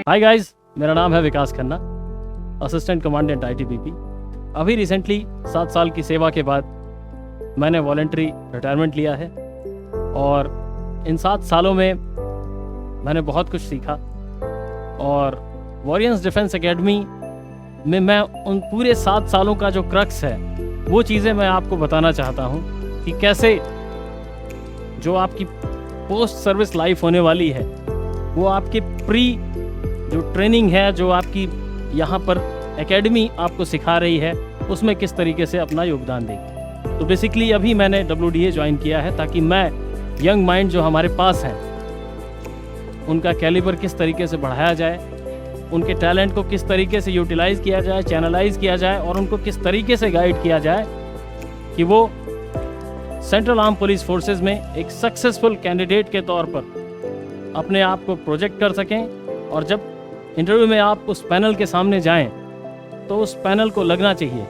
Hi guys, मेरा नाम है विकास खन्ना, असिस्टेंट कमांडेंट आईटीबीपी। अभी रिसेंटली 7 साल की सेवा के बाद मैंने वॉलंटरी रिटायरमेंट लिया है और इन 7 सालों में मैंने बहुत कुछ सीखा और वॉरियर्स डिफेंस एकेडमी में मैं उन पूरे 7 सालों का जो क्रक्स है वो चीज़ें मैं आपको बताना चाहता हूँ कि कैसे जो आपकी पोस्ट सर्विस लाइफ होने वाली है वो आपके प्री जो ट्रेनिंग है, जो आपकी यहाँ पर एकेडमी आपको सिखा रही है, उसमें किस तरीके से अपना योगदान देगी। तो बेसिकली अभी मैंने WDA ज्वाइन किया है ताकि मैं यंग माइंड जो हमारे पास हैं उनका कैलिबर किस तरीके से बढ़ाया जाए, उनके टैलेंट को किस तरीके से यूटिलाइज़ किया जाए, चैनलाइज किया जाए और उनको किस तरीके से गाइड किया जाए कि वो सेंट्रल आर्म पुलिस फोर्सेस में एक सक्सेसफुल कैंडिडेट के तौर पर अपने आप को प्रोजेक्ट कर सकें और जब इंटरव्यू में आप उस पैनल के सामने जाएं तो उस पैनल को लगना चाहिए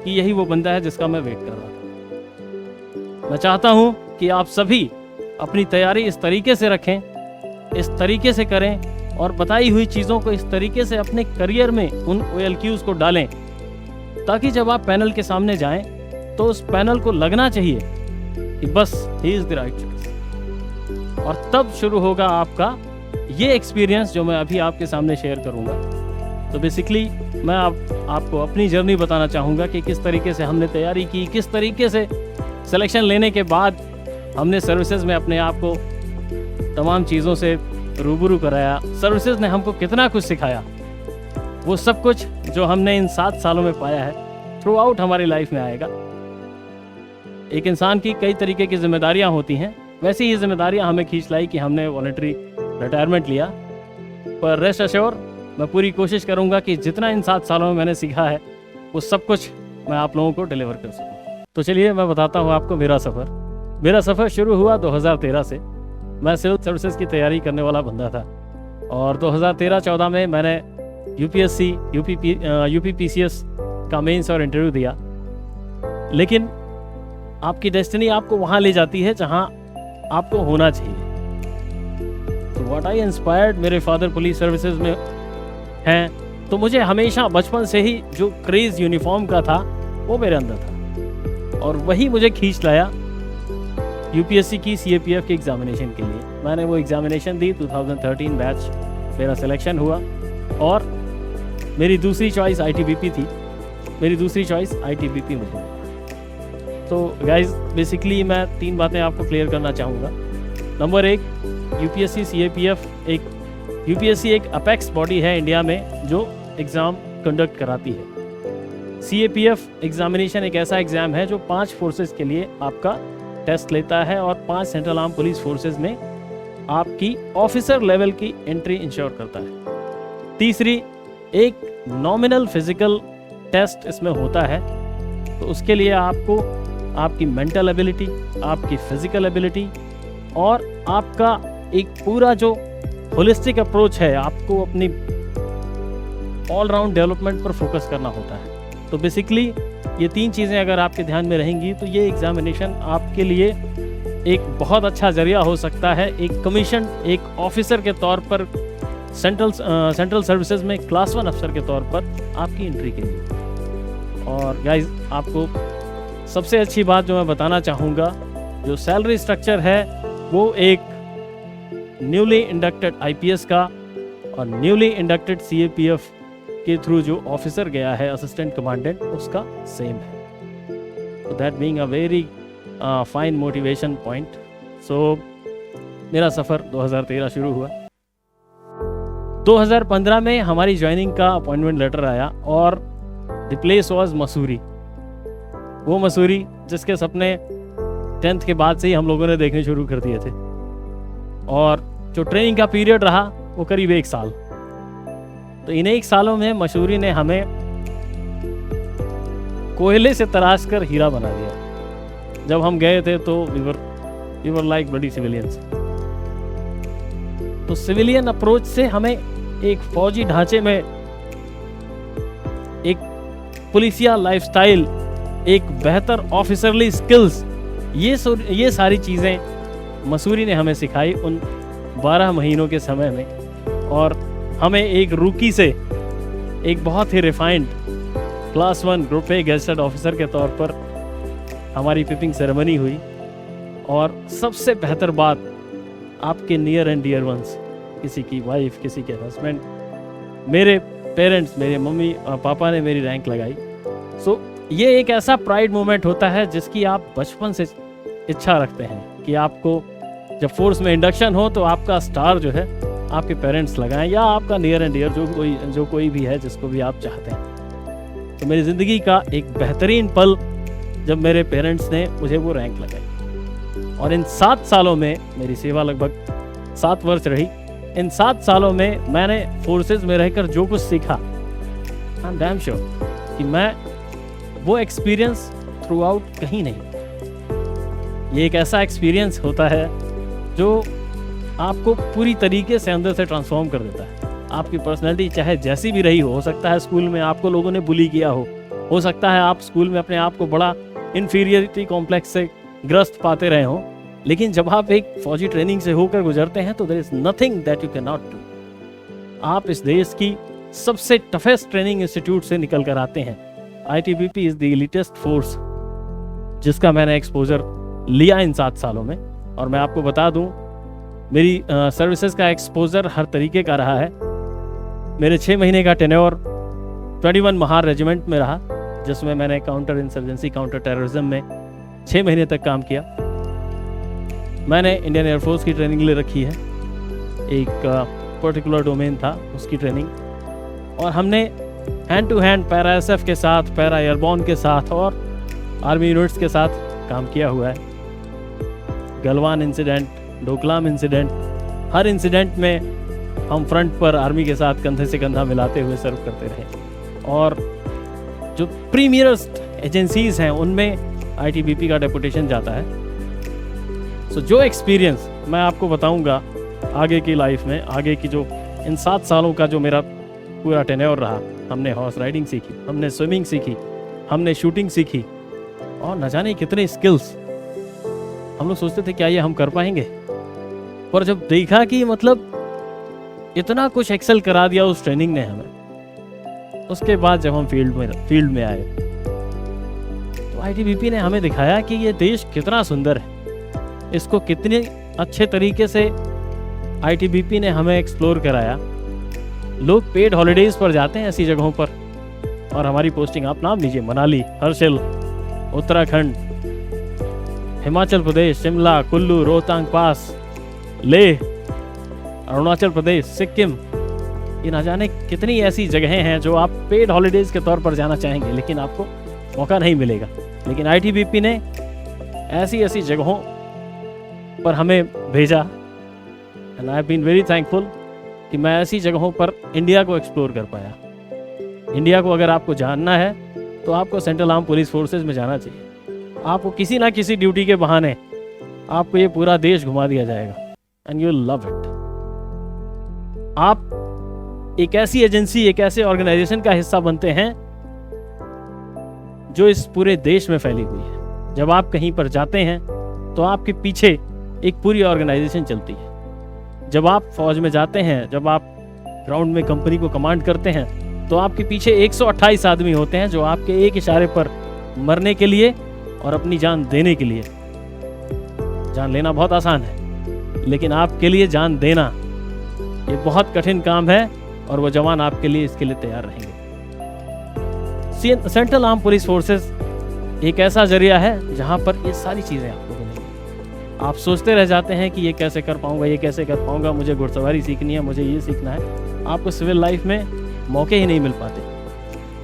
कि यही वो बंदा है जिसका मैं वेट कर रहा था। मैं चाहता हूं कि आप सभी अपनी तैयारी इस तरीके से रखें, इस तरीके से करें और बताई हुई चीज़ों को इस तरीके से अपने करियर में उन OLQs को डालें ताकि जब आप पैनल के सामने जाएं तो उस पैनल को लगना चाहिए कि बस he is the right choice. और तब शुरू होगा आपका ये एक्सपीरियंस जो मैं अभी आपके सामने शेयर करूंगा। तो बेसिकली मैं आपको अपनी जर्नी बताना चाहूँगा कि किस तरीके से हमने तैयारी की, किस तरीके से सिलेक्शन लेने के बाद हमने सर्विसेज में अपने आप को तमाम चीज़ों से रूबरू कराया, सर्विसेज ने हमको कितना कुछ सिखाया, वो सब कुछ जो हमने इन 7 सालों में पाया है थ्रू आउट हमारी लाइफ में आएगा। एक इंसान की कई तरीके की जिम्मेदारियां होती हैं, वैसे ही जिम्मेदारियां हमें खींच लाई कि हमने वॉलंटरी रिटायरमेंट लिया। पर रेस्ट अश्योर मैं पूरी कोशिश करूंगा कि जितना इन 7 सालों में मैंने सीखा है वो सब कुछ मैं आप लोगों को डिलीवर कर सकूं। तो चलिए मैं बताता हूं आपको मेरा सफ़र शुरू हुआ 2013 से। मैं सिविल सर्विसेज की तैयारी करने वाला बंदा था और 2013-14 में मैंने UPSC UPPCS का मेंस और इंटरव्यू दिया। लेकिन आपकी डेस्टिनी आपको वहाँ ले जाती है जहाँ आपको होना चाहिए। तो व्हाट आई इंस्पायर्ड, मेरे फादर पुलिस सर्विसेज में हैं तो मुझे हमेशा बचपन से ही जो क्रेज़ यूनिफॉर्म का था वो मेरे अंदर था और वही मुझे खींच लाया UPSC की CAPF के एग्ज़ामिनेशन के लिए। मैंने वो एग्ज़ामिनेशन दी, 2013 बैच मेरा सिलेक्शन हुआ और मेरी दूसरी चॉइस ITBP थी, मेरी दूसरी चॉइस ITBP में थी। तो गाइज बेसिकली मैं 3 बातें आपको क्लियर करना चाहूँगा। नंबर 1, UPSC CAPF UPSC एक अपेक्स बॉडी है इंडिया में जो एग्ज़ाम कंडक्ट कराती है। CAPF एग्ज़ामिनेशन एक ऐसा एग्ज़ाम है जो 5 फोर्सेस के लिए आपका टेस्ट लेता है और 5 सेंट्रल आर्म पुलिस फोर्सेस में आपकी ऑफिसर लेवल की एंट्री इंश्योर करता है। तीसरी, एक नॉमिनल फिजिकल टेस्ट इसमें होता है, तो उसके लिए आपको आपकी मेंटल एबिलिटी, आपकी फिजिकल एबिलिटी और आपका एक पूरा जो होलिस्टिक अप्रोच है, आपको अपनी ऑल राउंड डेवलपमेंट पर फोकस करना होता है। तो बेसिकली ये 3 चीज़ें अगर आपके ध्यान में रहेंगी तो ये एग्ज़ामिनेशन आपके लिए एक बहुत अच्छा जरिया हो सकता है एक कमीशन, एक ऑफिसर के तौर पर सेंट्रल सर्विसेज में क्लास 1 अफसर के तौर पर आपकी एंट्री के लिए। और गाइज आपको सबसे अच्छी बात जो मैं बताना चाहूँगा, जो सैलरी स्ट्रक्चर है वो एक न्यूली इंडक्टेड IPS का और न्यूली इंडक्टेड CAPF के थ्रू जो ऑफिसर गया है असिस्टेंट कमांडेंट, उसका सेम है। तो that being a very fine motivation point. So मेरा सफ़र 2013 शुरू हुआ। 2015 में हमारी ज्वाइनिंग का अपॉइंटमेंट लेटर आया और द प्लेस वॉज मसूरी। वो मसूरी जिसके सपने 10th के बाद से ही हम लोगों ने देखने शुरू कर दिए थे और जो ट्रेनिंग का पीरियड रहा वो करीब 1 साल। तो इन 1 सालों में मसूरी ने हमें कोयले से तराश कर हीरा बना दिया। जब हम गए थे तो we were like bloody civilians. तो सिविलियन अप्रोच से हमें एक फौजी ढांचे में एक पुलिसिया लाइफस्टाइल, एक बेहतर ऑफिसरली स्किल्स, ये सारी चीज़ें मसूरी ने हमें सिखाई उन 12 महीनों के समय में। और हमें एक रूकी से एक बहुत ही refined class 1 group A gazetted officer के तौर पर हमारी पिपिंग सेरेमनी हुई। और सबसे बेहतर बात, आपके नियर एंड डियर वंस, किसी की वाइफ, किसी के हस्बैंड, मेरे पेरेंट्स, मेरे मम्मी और पापा ने मेरी रैंक लगाई। सो ये एक ऐसा प्राइड मोमेंट होता है जिसकी आप बचपन से इच्छा रखते हैं कि आपको जब फोर्स में इंडक्शन हो तो आपका स्टार जो है आपके पेरेंट्स लगाएं, या आपका नियर एंड डियर जो कोई भी है जिसको भी आप चाहते हैं। तो मेरी ज़िंदगी का एक बेहतरीन पल जब मेरे पेरेंट्स ने मुझे वो रैंक लगाई। और इन 7 सालों में, मेरी सेवा लगभग 7 वर्ष रही, इन 7 सालों में मैंने फोर्सेस में रहकर जो कुछ सीखा, आई एम डैम श्योर कि मैं वो एक्सपीरियंस थ्रू आउट कहीं नहीं। ये एक ऐसा एक्सपीरियंस होता है जो आपको पूरी तरीके से अंदर से ट्रांसफॉर्म कर देता है। आपकी पर्सनैलिटी चाहे जैसी भी रही हो सकता है स्कूल में आपको लोगों ने बुली किया हो सकता है आप स्कूल में अपने आप को बड़ा इन्फीरियरिटी कॉम्प्लेक्स से ग्रस्त पाते रहे हों, लेकिन जब आप एक फौजी ट्रेनिंग से होकर गुजरते हैं तो there is nothing that you can not do. आप इस देश की सबसे टफेस्ट ट्रेनिंग इंस्टीट्यूट से निकल कर आते हैं। ITBP is the elitist force जिसका मैंने एक्सपोजर लिया इन 7 सालों में। और मैं आपको बता दूं, मेरी सर्विसेज का एक्सपोजर हर तरीके का रहा है। मेरे 6 महीने का टेन्योर 21 महार रेजिमेंट में रहा, जिसमें मैंने काउंटर इंसर्जेंसी, काउंटर टेररिज्म में 6 महीने तक काम किया। मैंने इंडियन एयरफोर्स की ट्रेनिंग ले रखी है, एक पर्टिकुलर डोमेन था उसकी ट्रेनिंग। और हमने hand to hand para SF के साथ, पैरा एयरबॉर्न के साथ और आर्मी यूनिट्स के साथ काम किया हुआ है। गलवान इंसिडेंट, डोकलाम इंसिडेंट, हर इंसिडेंट में हम फ्रंट पर आर्मी के साथ कंधे से कंधा मिलाते हुए सर्व करते रहे। और जो प्रीमियरस्ट एजेंसीज हैं उनमें ITBP का डेपुटेशन जाता है। सो जो एक्सपीरियंस मैं आपको बताऊंगा आगे की लाइफ में, आगे की जो इन 7 सालों का जो मेरा पूरा टेन्योर रहा, हमने हॉर्स राइडिंग सीखी, हमने स्विमिंग सीखी, हमने शूटिंग सीखी, और न जाने कितने स्किल्स। हम लोग सोचते थे क्या ये हम कर पाएंगे, पर जब देखा कि मतलब इतना कुछ एक्सेल करा दिया उस ट्रेनिंग ने हमें, उसके बाद जब हम फील्ड में आए तो ITBP ने हमें दिखाया कि ये देश कितना सुंदर है, इसको कितने अच्छे तरीके से ITBP ने हमें एक्सप्लोर कराया। लोग पेड हॉलीडेज पर जाते हैं ऐसी जगहों पर, और हमारी पोस्टिंग आप नाम लीजिए, मनाली, हर्षिल, उत्तराखंड, हिमाचल प्रदेश, शिमला, कुल्लू, रोहतांग पास, लेह, अरुणाचल प्रदेश, सिक्किम, ये ना जाने कितनी ऐसी जगहें हैं जो आप पेड हॉलीडेज के तौर पर जाना चाहेंगे लेकिन आपको मौका नहीं मिलेगा। लेकिन ITBP ने ऐसी ऐसी जगहों पर हमें भेजा, and I have been very thankful कि मैं ऐसी जगहों पर इंडिया को एक्सप्लोर कर पाया। इंडिया को अगर आपको जानना है तो आपको सेंट्रल आर्म पुलिस फोर्सेज में जाना चाहिए। आपको किसी ना किसी ड्यूटी के बहाने आपको ये पूरा देश घुमा दिया जाएगा, एंड यू लव इट। आप एक ऐसी एजेंसी, एक ऐसे ऑर्गेनाइजेशन का हिस्सा बनते हैं जो इस पूरे देश में फैली हुई है। जब आप कहीं पर जाते हैं तो आपके पीछे एक पूरी ऑर्गेनाइजेशन चलती है। जब आप फौज में जाते हैं, जब आप ग्राउंड में कंपनी को कमांड करते हैं, तो आपके पीछे 128 आदमी होते हैं जो आपके एक इशारे पर मरने के लिए और अपनी जान देने के लिए। जान लेना बहुत आसान है, लेकिन आपके लिए जान देना ये बहुत कठिन काम है, और वो जवान आपके लिए इसके लिए तैयार रहेंगे। सेंट्रल आर्म पुलिस फोर्सेस एक ऐसा जरिया है जहां पर ये सारी चीज़ें आपको मिलेंगी। आप सोचते रह जाते हैं कि ये कैसे कर पाऊंगा, ये कैसे कर पाऊंगा, मुझे घुड़सवारी सीखनी है, मुझे ये सीखना है। आपको सिविल लाइफ में मौके ही नहीं मिल पाते,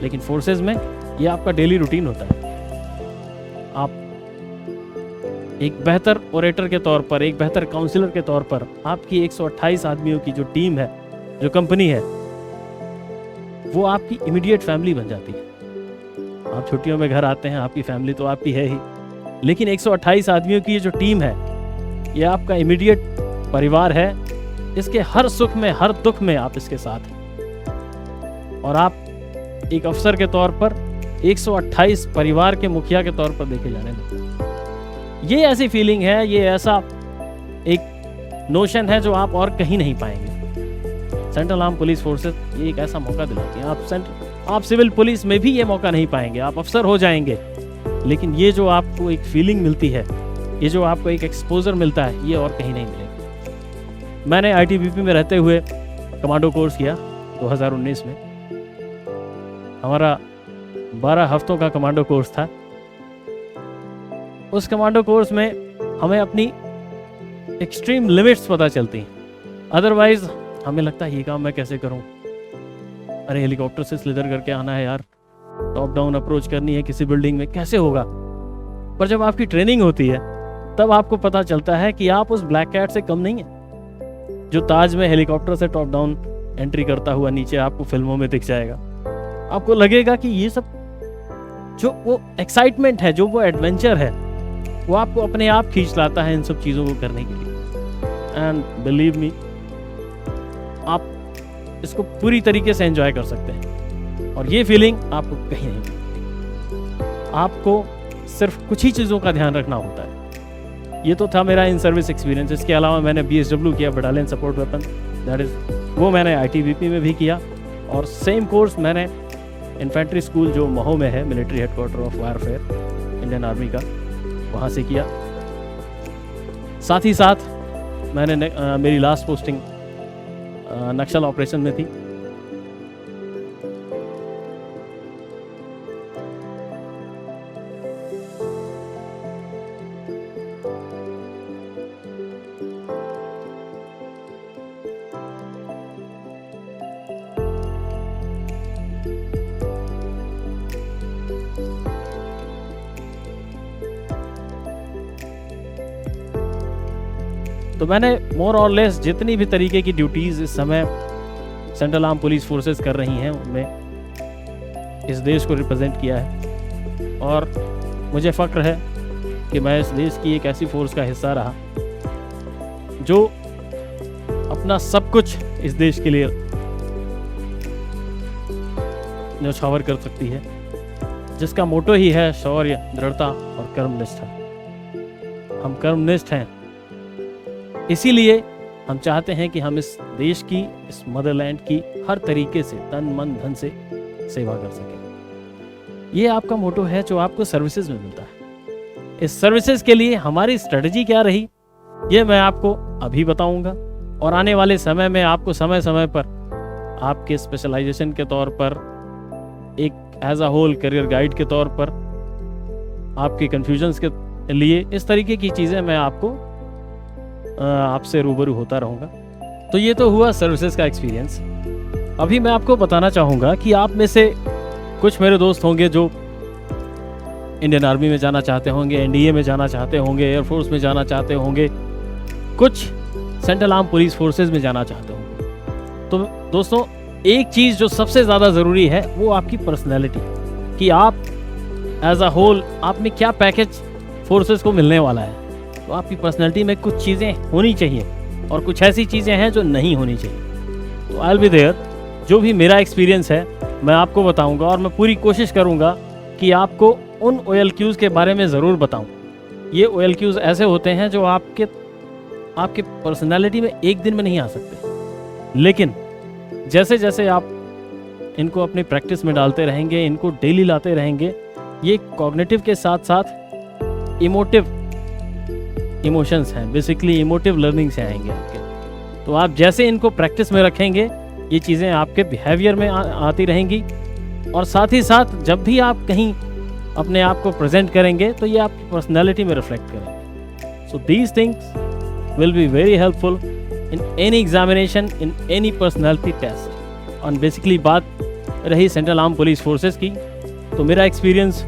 लेकिन फोर्सेज में ये आपका डेली रूटीन होता है। आप एक बेहतर ओरेटर के तौर पर, एक बेहतर काउंसलर के तौर पर, आपकी 128 आदमियों की जो टीम है, जो कंपनी है, वो आपकी इमीडिएट फैमिली बन जाती है। आप छुट्टियों में घर आते हैं, आपकी फैमिली तो आपकी है ही, लेकिन 128 आदमियों की ये जो टीम है, ये आपका इमीडिएट परिवार है। इसके हर सुख में, हर दुख में आप इसके साथ हैं, और आप एक अफसर के तौर पर 128 परिवार के मुखिया के तौर पर देखे जाने लगे। ये ऐसी फीलिंग है, ये ऐसा एक नोशन है जो आप और कहीं नहीं पाएंगे। सेंट्रल आर्म पुलिस फोर्सेस ये एक ऐसा मौका दिलाती है। आप सिविल पुलिस में भी ये मौका नहीं पाएंगे, आप अफसर हो जाएंगे, लेकिन ये जो आपको एक फीलिंग मिलती है, ये जो आपको एक एक्सपोजर मिलता है, ये और कहीं नहीं मिलेगा। मैंने ITBP में रहते हुए कमांडो कोर्स किया 2019 में। हमारा 12 हफ्तों का कमांडो कोर्स था। उस कमांडो कोर्स में हमें अपनी एक्सट्रीम लिमिट्स पता चलती हैं। अदरवाइज हमें लगता है ये काम मैं कैसे करूं, अरे हेलीकॉप्टर से स्लिदर करके आना है यार, टॉप डाउन अप्रोच करनी है किसी बिल्डिंग में, कैसे होगा। पर जब आपकी ट्रेनिंग होती है तब आपको पता चलता है कि आप उस ब्लैक कैट से कम नहीं है जो ताज में हेलीकॉप्टर से टॉप डाउन एंट्री करता हुआ नीचे आपको फिल्मों में दिख जाएगा। आपको लगेगा कि ये सब जो वो एक्साइटमेंट है, जो वो एडवेंचर है, वो आपको अपने आप खींच लाता है इन सब चीज़ों को करने के लिए। एंड बिलीव मी, आप इसको पूरी तरीके से एंजॉय कर सकते हैं और ये फीलिंग आपको कहीं नहीं मिलती। आपको सिर्फ कुछ ही चीज़ों का ध्यान रखना होता है। ये तो था मेरा इन सर्विस एक्सपीरियंस। इसके अलावा मैंने BSW किया, battalion support weapon, that is वो मैंने ITBP में भी किया, और सेम कोर्स मैंने इन्फेंट्री स्कूल जो महू में है, military headquarter of warfare Indian army का, वहाँ से किया। साथ ही साथ मैंने मेरी लास्ट पोस्टिंग नक्सल ऑपरेशन में थी। तो मैंने मोर और लेस जितनी भी तरीके की ड्यूटीज़ इस समय सेंट्रल आर्म पुलिस फोर्सेस कर रही हैं, उनमें इस देश को रिप्रेजेंट किया है। और मुझे फ़ख्र है कि मैं इस देश की एक ऐसी फोर्स का हिस्सा रहा जो अपना सब कुछ इस देश के लिए न्यौछावर कर सकती है, जिसका मोटो ही है शौर्य, दृढ़ता और कर्मनिष्ठा। हम कर्मनिष्ठ हैं, इसीलिए हम चाहते हैं कि हम इस देश की, इस मदरलैंड की हर तरीके से तन मन धन से सेवा कर सकें। ये आपका मोटो है जो आपको सर्विसेज में मिलता है। इस सर्विसेज के लिए हमारी स्ट्रेटजी क्या रही, ये मैं आपको अभी बताऊंगा, और आने वाले समय में आपको समय समय पर आपके स्पेशलाइजेशन के तौर पर, एक as a whole career guide के तौर पर, आपके कन्फ्यूजन्स के लिए इस तरीके की चीज़ें मैं आपको आपसे रूबरू होता रहूँगा। तो ये तो हुआ सर्विसेज का एक्सपीरियंस। अभी मैं आपको बताना चाहूँगा कि आप में से कुछ मेरे दोस्त होंगे जो इंडियन आर्मी में जाना चाहते होंगे, NDA में जाना चाहते होंगे, एयरफोर्स में जाना चाहते होंगे, कुछ सेंट्रल आर्म पुलिस फोर्सेज में जाना चाहते होंगे। तो दोस्तों, एक चीज़ जो सबसे ज़्यादा ज़रूरी है वो आपकी पर्सनैलिटी, कि आप एज अ होल आप में क्या पैकेज फोर्सेज को मिलने वाला है। तो आपकी पर्सनैलिटी में कुछ चीज़ें होनी चाहिए और कुछ ऐसी चीज़ें हैं जो नहीं होनी चाहिए। तो आई विल बी देयर। जो भी मेरा एक्सपीरियंस है मैं आपको बताऊंगा, और मैं पूरी कोशिश करूंगा कि आपको उन OLQs के बारे में ज़रूर बताऊं। ये OLQs ऐसे होते हैं जो आपके पर्सनैलिटी में एक दिन में नहीं आ सकते, लेकिन जैसे जैसे आप इनको अपनी प्रैक्टिस में डालते रहेंगे, इनको डेली लाते रहेंगे, ये कॉग्निटिव के साथ साथ इमोशंस हैं, बेसिकली इमोटिव लर्निंग से आएंगे आपके। तो आप जैसे इनको प्रैक्टिस में रखेंगे, ये चीज़ें आपके बिहेवियर में आती रहेंगी, और साथ ही साथ जब भी आप कहीं अपने आप को प्रेजेंट करेंगे तो ये आपकी पर्सनैलिटी में रिफ्लेक्ट करेंगे। So these things will be very helpful in any examination, in any personality test. और बेसिकली बात रही सेंट्रल आर्म पुलिस फोर्सेस की, तो मेरा एक्सपीरियंस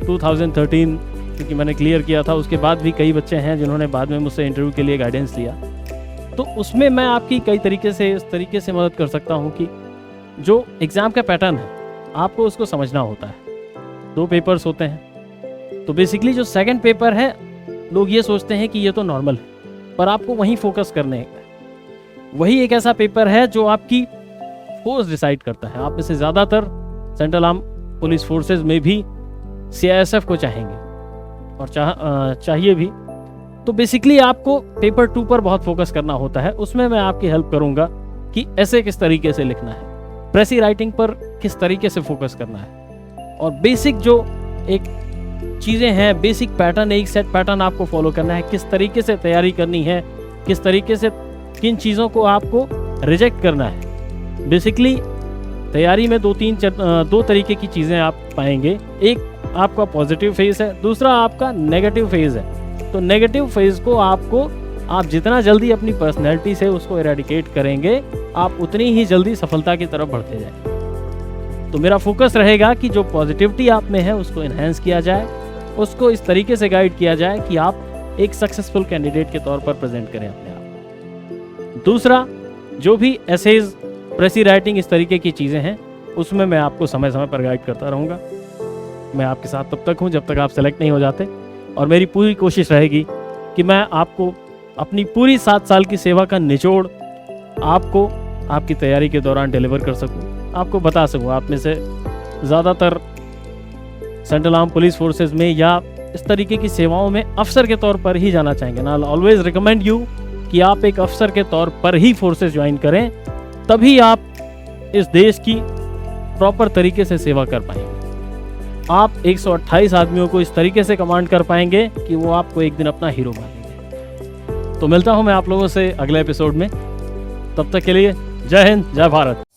2013 क्योंकि मैंने क्लियर किया था, उसके बाद भी कई बच्चे हैं जिन्होंने बाद में मुझसे इंटरव्यू के लिए गाइडेंस लिया। तो उसमें मैं आपकी कई तरीके से इस तरीके से मदद कर सकता हूं कि जो एग्ज़ाम का पैटर्न है आपको उसको समझना होता है। 2 पेपर्स होते हैं, तो बेसिकली जो सेकंड पेपर है लोग ये सोचते हैं कि ये तो नॉर्मल है, पर आपको वहीं फोकस करने है। वही एक ऐसा पेपर है जो आपकी फोर्स डिसाइड करता है। आप में से ज़्यादातर सेंट्रल आर्म पुलिस फोर्सेज में भी CISF को चाहेंगे और चाहिए भी। तो बेसिकली आपको पेपर 2 पर बहुत फोकस करना होता है। उसमें मैं आपकी हेल्प करूंगा कि ऐसे किस तरीके से लिखना है, प्रेसी राइटिंग पर किस तरीके से फोकस करना है, और बेसिक जो एक चीज़ें हैं, बेसिक पैटर्न, एक सेट पैटर्न आपको फॉलो करना है, किस तरीके से तैयारी करनी है, किस तरीके से किन चीज़ों को आपको रिजेक्ट करना है। बेसिकली तैयारी में दो तरीके की चीज़ें आप पाएंगे। एक आपका पॉजिटिव फेज है, दूसरा आपका नेगेटिव फेज है। तो नेगेटिव फेज को आप जितना जल्दी अपनी पर्सनैलिटी से उसको इरेडिकेट करेंगे, आप उतनी ही जल्दी सफलता की तरफ बढ़ते जाएंगे। तो मेरा फोकस रहेगा कि जो पॉजिटिविटी आप में है उसको इन्हेंस किया जाए, उसको इस तरीके से गाइड किया जाए कि आप एक सक्सेसफुल कैंडिडेट के तौर पर प्रेजेंट करें अपने आप। दूसरा, जो भी एसेज, प्रेसी राइटिंग, इस तरीके की चीज़ें हैं, उसमें मैं आपको समय समय पर गाइड करता रहूँगा। मैं आपके साथ तब तक हूँ जब तक आप सेलेक्ट नहीं हो जाते, और मेरी पूरी कोशिश रहेगी कि मैं आपको अपनी पूरी 7 साल की सेवा का निचोड़ आपको आपकी तैयारी के दौरान डिलीवर कर सकूं, आपको बता सकूं। आप में से ज़्यादातर सेंट्रल आर्म पुलिस फोर्सेस में या इस तरीके की सेवाओं में अफसर के तौर पर ही जाना चाहेंगे ना। ऑलवेज रिकमेंड यू कि आप एक अफसर के तौर पर ही फोर्सेस ज्वाइन करें, तभी आप इस देश की प्रॉपर तरीके से सेवा कर पाएंगे। आप 128 आदमियों को इस तरीके से कमांड कर पाएंगे कि वो आपको एक दिन अपना हीरो मानेंगे। तो मिलता हूं मैं आप लोगों से अगले एपिसोड में। तब तक के लिए जय हिंद, जय भारत।